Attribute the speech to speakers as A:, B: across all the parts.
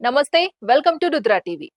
A: నమస్తే, welcome to Rudra TV.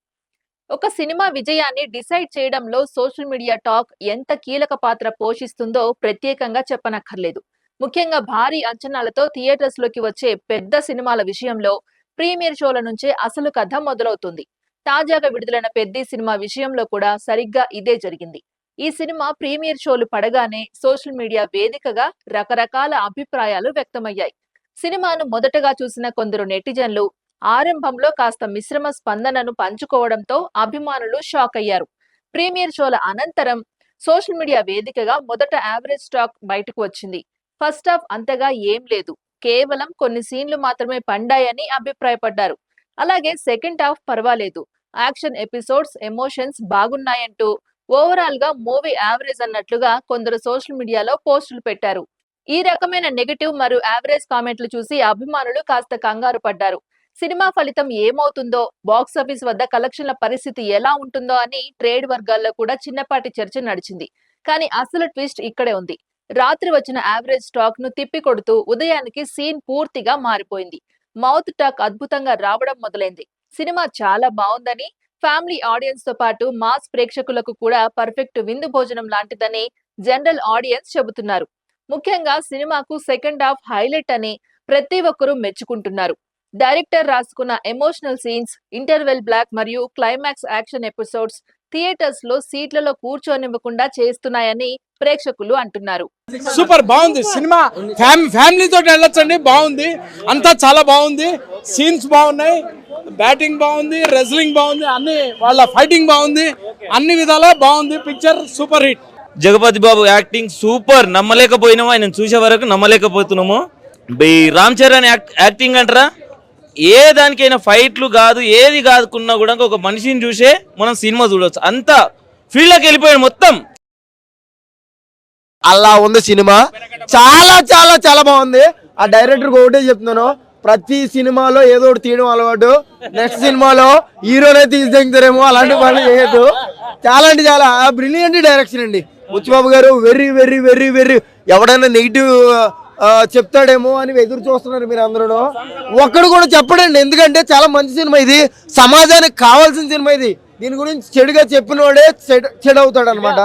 A: ఒక cinema విజయాన్ని డిసైడ్ చేయడంలో సోషల్ మీడియా టాక్ ఎంత కీలక పాత్ర పోషిస్తుందో ప్రత్యేకంగా చెప్పనక్కర్లేదు. ముఖ్యంగా భారీ అంచనాలతో థియేటర్స్ లోకి వచ్చే పెద్ద సినిమాల విషయంలో ప్రీమియర్ షోల నుంచే అసలు కథ మొదలవుతుంది. తాజాగా విడుదలైన పెద్ద సినిమా విషయంలో కూడా సరిగ్గా ఇదే జరిగింది. ఈ సినిమా ప్రీమియర్ షోలు పడగానే సోషల్ మీడియా వేదికగా రకరకాల అభిప్రాయాలు వ్యక్తమయ్యాయి. సినిమాను మొదటగా చూసిన కొందరు నెటిజన్లు ఆరంభంలో కాస్త మిశ్రమ స్పందనను పంచుకోవడంతో అభిమానులు షాక్ అయ్యారు. ప్రీమియర్ షోల అనంతరం సోషల్ మీడియా వేదికగా మొదట యావరేజ్ టాక్ బయటకు వచ్చింది. ఫస్ట్ హాఫ్ అంతగా ఏం లేదు, కేవలం కొన్ని సీన్లు మాత్రమే పండాయని అభిప్రాయపడ్డారు. అలాగే సెకండ్ హాఫ్ పర్వాలేదు, యాక్షన్ ఎపిసోడ్స్, ఎమోషన్స్ బాగున్నాయంటూ ఓవరాల్ గా మూవీ యావరేజ్ అన్నట్లుగా కొందరు సోషల్ మీడియాలో పోస్టులు పెట్టారు. ఈ రకమైన నెగటివ్ మరియు యావరేజ్ కామెంట్లు చూసి అభిమానులు కాస్త కంగారు పడ్డారు. సినిమా ఫలితం ఏమవుతుందో, బాక్సాఫీస్ వద్ద కలెక్షన్ల పరిస్థితి ఎలా ఉంటుందో అని ట్రేడ్ వర్గాల్లో కూడా చిన్నపాటి చర్చ నడిచింది. కానీ అసలు ట్విస్ట్ ఇక్కడే ఉంది. రాత్రి వచ్చిన యావరేజ్ టాక్ ను తిప్పికొడుతూ ఉదయానికి సీన్ పూర్తిగా మారిపోయింది. మౌత్ టాక్ అద్భుతంగా రావడం మొదలైంది. సినిమా చాలా బాగుందని, ఫ్యామిలీ ఆడియన్స్ తో పాటు మాస్ ప్రేక్షకులకు కూడా పర్ఫెక్ట్ విందు భోజనం లాంటిదని జనరల్ ఆడియన్స్ చెబుతున్నారు. ముఖ్యంగా సినిమాకు సెకండ్ హాఫ్ హైలైట్ అని ప్రతి ఒక్కరూ మెచ్చుకుంటున్నారు. డైరెక్టర్ రాసుకున్న ఎమోషనల్ సీన్స్, ఇంటర్వెల్ బ్లాక్ మరియు క్లైమాక్స్ యాక్షన్ ఎపిసోడ్స్ థియేటర్స్ లో సీట్లలో కూర్చోనివ్వకుండా చేస్తున్నాయని ప్రేక్షకులు అంటున్నారు.
B: సూపర్ బాగుంది సినిమా, ఫ్యామిలీతో వెళ్ళొచ్చండి. బాగుంది, అంతా చాలా బాగుంది. సీన్స్ బాగున్నాయి, బ్యాటింగ్ బాగుంది, రెజ్లింగ్ బాగుంది, అన్ని వాళ్ళ ఫైటింగ్ బాగుంది, అన్ని విధాలా బాగుంది. Picture super hit.
C: Jagapati Babu acting super, నమ్మలేకపోయినాము. ఆయన చూసే వరకు నమ్మలేకపోతున్నాము. రామ్ చరణ్ యాక్టింగ్ అంటారా, ఏ దానికైనా ఫైట్లు కాదు, ఏది కాదుకున్నా కూడా ఒక మనిషిని చూసే మనం సినిమా చూడవచ్చు. అంత ఫీల్డ్లోకి వెళ్ళిపోయాడు మొత్తం.
D: అలా ఉంది సినిమా, చాలా చాలా చాలా బాగుంది. ఆ డైరెక్టర్ ఒకటే చెప్తున్నాను, ప్రతి సినిమాలో ఏదో ఒకటి తీయడం అలవాటు. నెక్స్ట్ సినిమాలో హీరోనే తీసిదేమో అలాంటి పనులు చేయొద్దు. చాలా అంటే చాలా బ్రిలియంట్ డైరెక్షన్ అండి. బుచ్చిబాబు గారు వెర్రీ వెర్రీ వెర్రీ వెర్రీ. ఎవడైనా నెగిటివ్ చెప్తాడేమో అని ఎదురు చూస్తున్నారు మీరు అందరూ. ఒక్కడు కూడా చెప్పడండి, ఎందుకంటే చాలా మంచి సినిమా ఇది, సమాజానికి కావాల్సిన సినిమా ఇది. దీని గురించి చెడుగా చెప్పినోడే చెడవుతాడు అనమాట.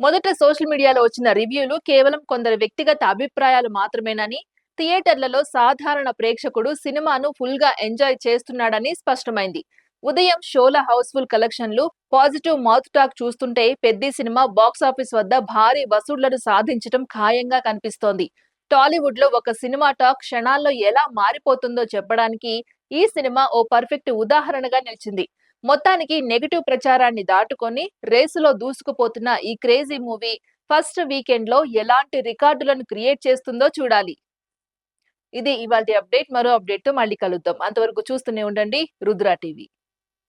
A: మొదట సోషల్ మీడియాలో వచ్చిన రివ్యూలు కేవలం కొందరు వ్యక్తిగత అభిప్రాయాలు మాత్రమేనని, థియేటర్లలో సాధారణ ప్రేక్షకుడు సినిమాను ఫుల్ గా ఎంజాయ్ చేస్తున్నాడని స్పష్టమైంది. ఉదయం షోల హౌస్ఫుల్ కలెక్షన్లు, పాజిటివ్ మౌత్ టాక్ చూస్తుంటే పెద్ద సినిమా బాక్సాఫీస్ వద్ద భారీ వసూళ్లను సాధించడం ఖాయంగా కనిపిస్తోంది. టాలీవుడ్ లో ఒక సినిమా టాక్ క్షణాల్లో ఎలా మారిపోతుందో చెప్పడానికి ఈ సినిమా ఓ పర్ఫెక్ట్ ఉదాహరణగా నిలిచింది. మొత్తానికి నెగటివ్ ప్రచారాన్ని దాటుకొని రేసులో దూసుకుపోతున్న ఈ క్రేజీ మూవీ ఫస్ట్ వీకెండ్ లో ఎలాంటి రికార్డులను క్రియేట్ చేస్తుందో చూడాలి. ఇది ఇవాల్టి అప్డేట్. మరో అప్డేట్ తో మళ్ళీ కలుద్దాం. అంతవరకు చూస్తూనే ఉండండి రుద్ర టీవీ.